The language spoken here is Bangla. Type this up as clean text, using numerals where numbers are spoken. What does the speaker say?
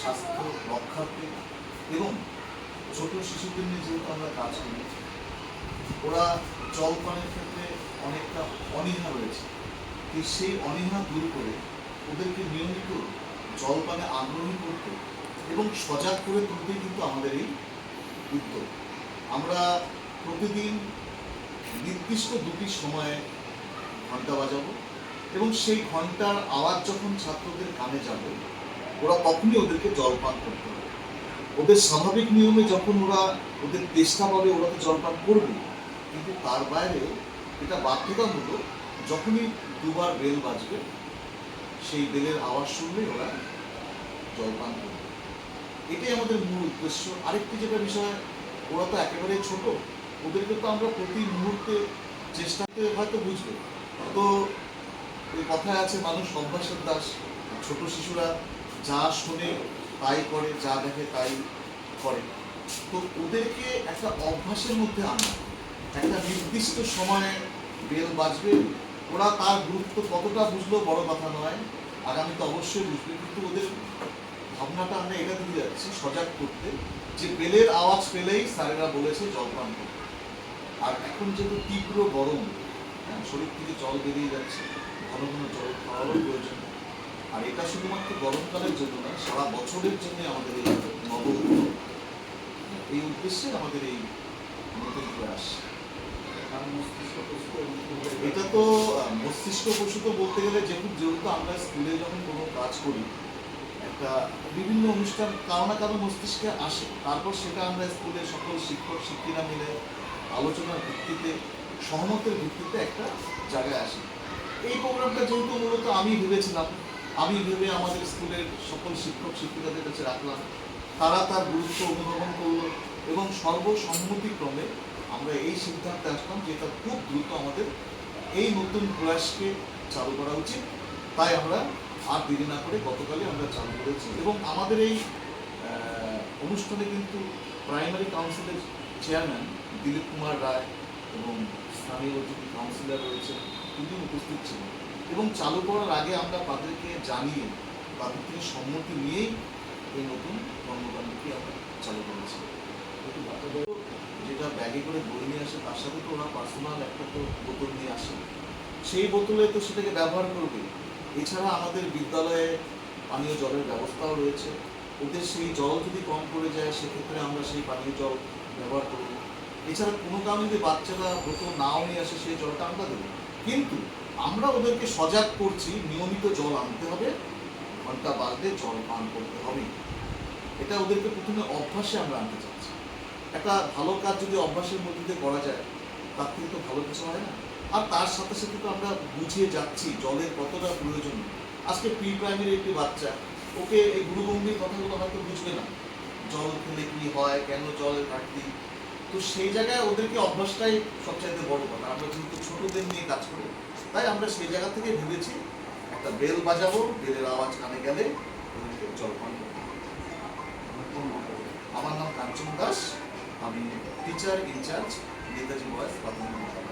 স্বাস্থ্য রক্ষার্থে এবং ছোট শিশুদের নিয়ে যেহেতু আমরা কাজ করি, ওরা জল পানের ক্ষেত্রে অনেকটা অনীহা রয়েছে। ঠিক সেই অনীহা দূর করে ওদেরকে নিয়মিত জল পানে আগ্রহী করতে এবং সজাগ করে তুলতেই কিন্তু আমাদের এই উদ্যোগ। আমরা প্রতিদিন নির্দিষ্ট দুটি সময়ে ঘন্টা বাজাবো এবং সেই ঘন্টার আওয়াজ যখন ছাত্রদের কানে যাবে, ওরা তখনই ওদেরকে জল পান করতে হবে। ওদের স্বাভাবিক নিয়মে যখন ওরা ওদের তেষ্টা পাবে, ওরা তো জল পান করবে, কিন্তু তার বাইরে এটা বাধ্যতামূলক যখনই দুবার বেল বাজবে, সেই বেলের আওয়াজ শুনলেই ওরা জল পান করবে। এটাই আমাদের মূল উদ্দেশ্য। আরেকটি যেটা বিষয়, ওরা তো একেবারে ছোট, ওদেরকে তো আমরা প্রতি মুহূর্তে চেষ্টাতে হয়তো বুঝবে। তো ওই কথায় আছে, মানুষ অভ্যাসের দাস। ছোট শিশুরা যা শোনে তাই করে, যা দেখে তাই করে। তো ওদেরকে একটা অভ্যাসের মধ্যে আনা, একটা নির্দিষ্ট সময়ে বেল বাজবে, ওরা তার গুরুত্ব কতটা বুঝলো বড় কথা নয়, আগামীতে অবশ্যই বুঝবে, কিন্তু ওদের ভাবনাটা আমরা এটা দিয়ে যাচ্ছি সজাগ করতে, যে বেলের আওয়াজ পেলেই স্যারেরা বলেছে জল পান করতে। আর এখন যেহেতু তীব্র গরম, শরীর থেকে জল বেরিয়ে যাচ্ছে, ঘন ঘন জল খাওয়ারও প্রয়োজন। আর এটা শুধুমাত্র গরমকালের জন্য না, সারা বছরের জন্য আমাদের এই নব উদ্যোগ, এই উদ্দেশ্যে আমাদের এই নতুন প্রয়াস। এটা তো মস্তিষ্ক প্রসূত বলতে গেলে, যেহেতু আমরা স্কুলে যখন কোনো কাজ করি, একটা বিভিন্ন অনুষ্ঠান কারো না কারো মস্তিষ্কে আসে, তারপর সেটা আমরা স্কুলের সকল শিক্ষক শিক্ষিকা মিলে আলোচনার ভিত্তিতে, সহমতের ভিত্তিতে একটা জায়গায় আসে। এই প্রোগ্রামটা যেহেতু মূলত আমি ভেবেছিলাম, আমি ভেবে আমাদের স্কুলের সকল শিক্ষক শিক্ষিকাদের কাছে রাখলাম, তারা তার গুরুত্ব অনুধাবন করলো এবং সর্বসম্মতিক্রমে আমরা এই সিদ্ধান্তে আসলাম যে এটা খুব দ্রুত আমাদের এই নতুন প্রয়াসকে চালু করা উচিত। তাই আমরা আর দেরি না করে গতকালই আমরা চালু করেছি। এবং আমাদের এই অনুষ্ঠানে কিন্তু প্রাইমারি কাউন্সিলের চেয়ারম্যান দিলীপ কুমার রায় এবং স্থানীয় যিনি কাউন্সিলর রয়েছে তিনি উপস্থিত ছিলেন। এবং চালু করার আগে আমরা তাদেরকে জানিয়ে, তাদের থেকে সম্মতি নিয়েই এই নতুন কর্মকাণ্ডটি আমরা চালু করেছি। যেটা ব্যাগে করে বই নিয়ে আসে, তার সাথে তো ওরা পার্সোনাল একটা তো বোতল নিয়ে আসে, সেই বোতলে তো সেটাকে ব্যবহার করবে। এছাড়া আমাদের বিদ্যালয়ে পানীয় জলের ব্যবস্থাও রয়েছে, ওদের সেই জল যদি কম পড়ে যায় সেক্ষেত্রে আমরা সেই পানীয় জল ব্যবহার করব। এছাড়া কোনো কারণে যদি বাচ্চারা বোতল নাও নিয়ে আসে, সেই জলটা আমরা দেবো। কিন্তু আমরা ওদেরকে সজাগ করছি, নিয়মিত জল আনতে হবে, ঘন্টা বাজলে জল পান করতে হবে। এটা ওদেরকে প্রথমে অভ্যাসে আমরা আনতে চাচ্ছি। একটা ভালো কাজ যদি অভ্যাসের মধ্যে দিয়ে করা যায়, তার থেকে তো ভালো কিছু হয় না। আর তার সাথে সাথে তো আমরা বুঝিয়ে যাচ্ছি জলের কতটা প্রয়োজন। আজকে প্রি প্রাইমারি একটি বাচ্চা, ওকে এই গুরুগম্ভীর কথাগুলো হয়তো বুঝবে না, জল খেলে কি হয়, কেন জলের ঘাটতি। তো সেই জায়গায় ওদেরকে অভ্যাসটাই সবচাইতে বড় কথা। আমরা যেহেতু ছোটদের নিয়ে কাজ করি, তাই আমরা সেই জায়গা থেকে ভেবেছি একটা বেল বাজাবো, বেলের আওয়াজ কানে গেলে ওদেরকে জল পান করবো। আমার নাম কাঞ্চন দাস, আমি টিচার ইনচার্জ নেতাজি বয়েজ প্রাথমিক বিদ্যালয়।